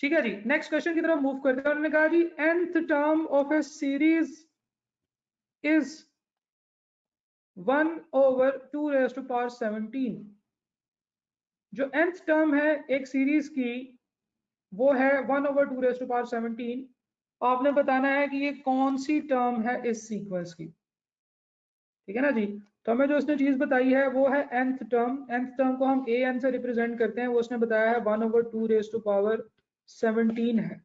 ठीक है जी, next question की तरफ मूव करते हैं। उन्होंने कहा जी nth term of A series is 1/2⁻17। जो nth टर्म है एक सीरीज की वो है 1/2⁻17। आपने बताना है कि ये कौन सी टर्म है इस सीक्वेंस की, ठीक है ना जी। तो हमें जो उसने चीज बताई है वो है nth टर्म। nth टर्म को हम an से रिप्रेजेंट करते हैं, वो उसने बताया है 1/2⁻17 है।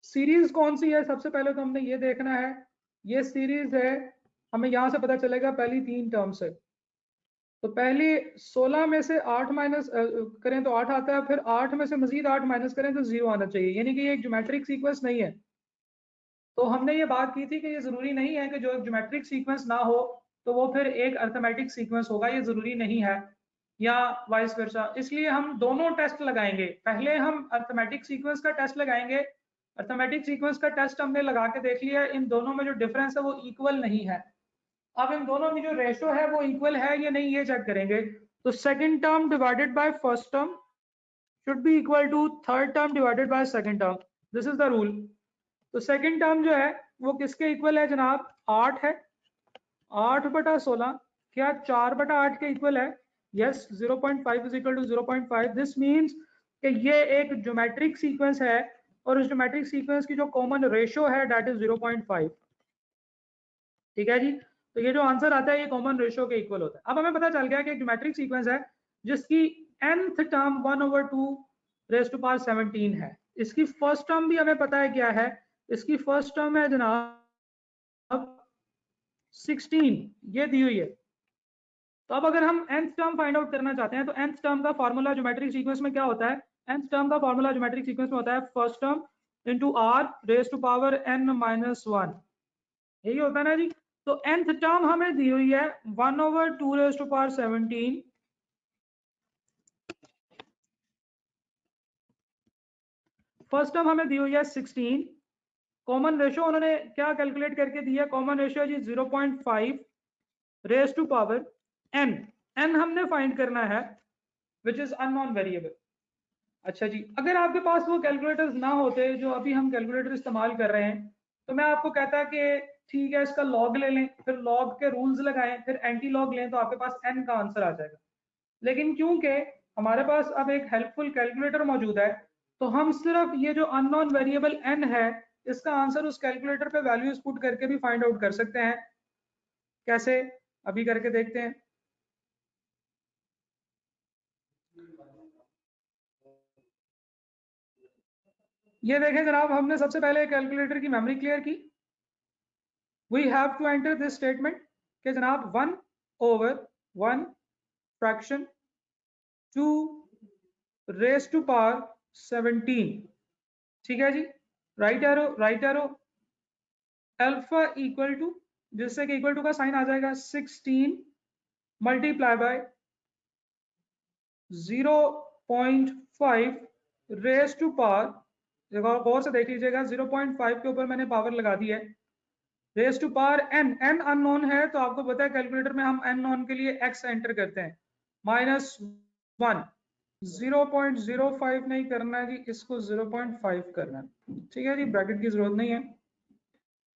सीरीज कौन सी है, सबसे पहले तो हमने ये देखना है। ये सीरीज है, हमें यहां से पता चलेगा पहली 3 टर्म से। तो पहले 16 में से 8 माइनस करें तो 8 आता है, फिर 8 में से मजीद 8 माइनस करें तो 0 आना चाहिए, यानी कि ये एक ज्योमेट्रिक सीक्वेंस नहीं है। तो हमने ये बात की थी कि ये जरूरी नहीं है कि जो ज्योमेट्रिक सीक्वेंस ना हो तो वो फिर एक अर्थमेटिक सीक्वेंस होगा, ये जरूरी नहीं है, या वाइस वर्सा। इसलिए हम दोनों टेस्ट लगाएंगे। पहले हम अर्थमेटिक सीक्वेंस का टेस्ट लगाएंगे। अर्थमेटिक सीक्वेंस का टेस्ट हमने लगा के देख लिया, इन दोनों में जो डिफरेंस है वो इक्वल नहीं है। अब इन दोनों की जो रेशो है वो इक्वल है या नहीं ये चेक करेंगे। तो second term divided by first term should be equal to third term divided by second term. This is the rule. तो सेकंड टर्म जो है वो किसके इक्वल है जनाब, 8 है। 8/16 क्या 4/8 के इक्वल है? Yes, 0.5 is equal to 0.5। This means कि ये एक ज्योमेट्रिक सीक्वेंस है और उस ज्योमेट्रिक सीक्वेंस की जो कॉमन रेशो है दैट इज 0.5। ठीक है जी, तो ये जो आंसर आता है ये कॉमन रेशो के इक्वल होता है। अब हमें पता चल गया कि एक ज्योमेट्रिक सीक्वेंस है जिसकी nth टर्म 1/2⁻17 है। इसकी फर्स्ट टर्म भी हमें पता है क्या है, इसकी फर्स्ट टर्म है जनाब 16, ये दी हुई है। तो अब अगर हम nth टर्म फाइंड आउट करना चाहते हैं तो nth टर्म का फॉर्मूला ज्योमेट्रिक सीक्वेंस में क्या होता है? nth टर्म का फॉर्मूला ज्योमेट्रिक सीक्वेंस में होता है first term into r raise to power n-1, यही होता है ना जी। तो nth टर्म हमें दी हुई है 1/2⁻17। फर्स्ट टर्म हमें दी हुई है 16। कॉमन रेशो उन्होंने क्या कैलकुलेट करके दी है? कॉमन रेशो जी 0.5 raise to power n। n हमने फाइंड करना है विच इज अननोन वेरिएबल। अच्छा जी, अगर आपके पास वो कैलकुलेटर्स ना होते जो अभी हम कैलकुलेटर इस्तेमाल कर रहे हैं, तो मैं आपको कहता कि ठीक है इसका लॉग ले लें, फिर लॉग के रूल्स लगाएं, फिर एंटी लॉग लें, तो आपके पास n का आंसर आ जाएगा। लेकिन क्योंकि हमारे पास अब एक हेल्पफुल कैलकुलेटर मौजूद है, तो हम सिर्फ ये जो अननोन वेरिएबल n है इसका आंसर उस कैलकुलेटर पे वैल्यूज पुट करके भी फाइंड आउट कर सकते हैं। कैसे? अभी करके देखते हैं। ये देखें जनाब, हमने सबसे पहले कैलकुलेटर की मेमोरी क्लियर की। We have to enter this statement कि जनाब 1/1 फ्रैक्शन 2 रेज टू पावर 17। ठीक है जी, right arrow alpha equal to, जिससे कि इक्वल टू का साइन आ जाएगा 16 multiply by 0.5 raise to power, गौर से देख लीजिएगा 0.5 के ऊपर मैंने पावर लगा दी है, raise to power n। n unknown है तो आपको पता है कैलकुलेटर में हम n नोन के लिए x एंटर करते हैं, -1। 0.05 नहीं करना है जी, इसको 0.5 करना है। ठीक है जी, ब्रैकेट की जरूरत नहीं है।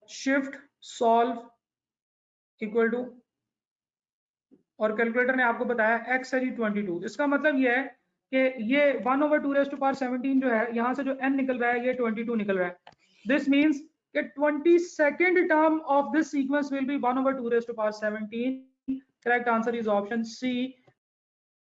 शिफ्ट सॉल्व इक्वल टू, और कैलकुलेटर ने आपको बताया x है जी 22। इसका मतलब ये है कि ये 1/2⁻17 जो है, यहाँ से जो n निकल रहा है ये 22 निकल रहा है। दिस मीन्स कि 22nd term of this sequence will be 1/2⁻17। Correct answer is option C,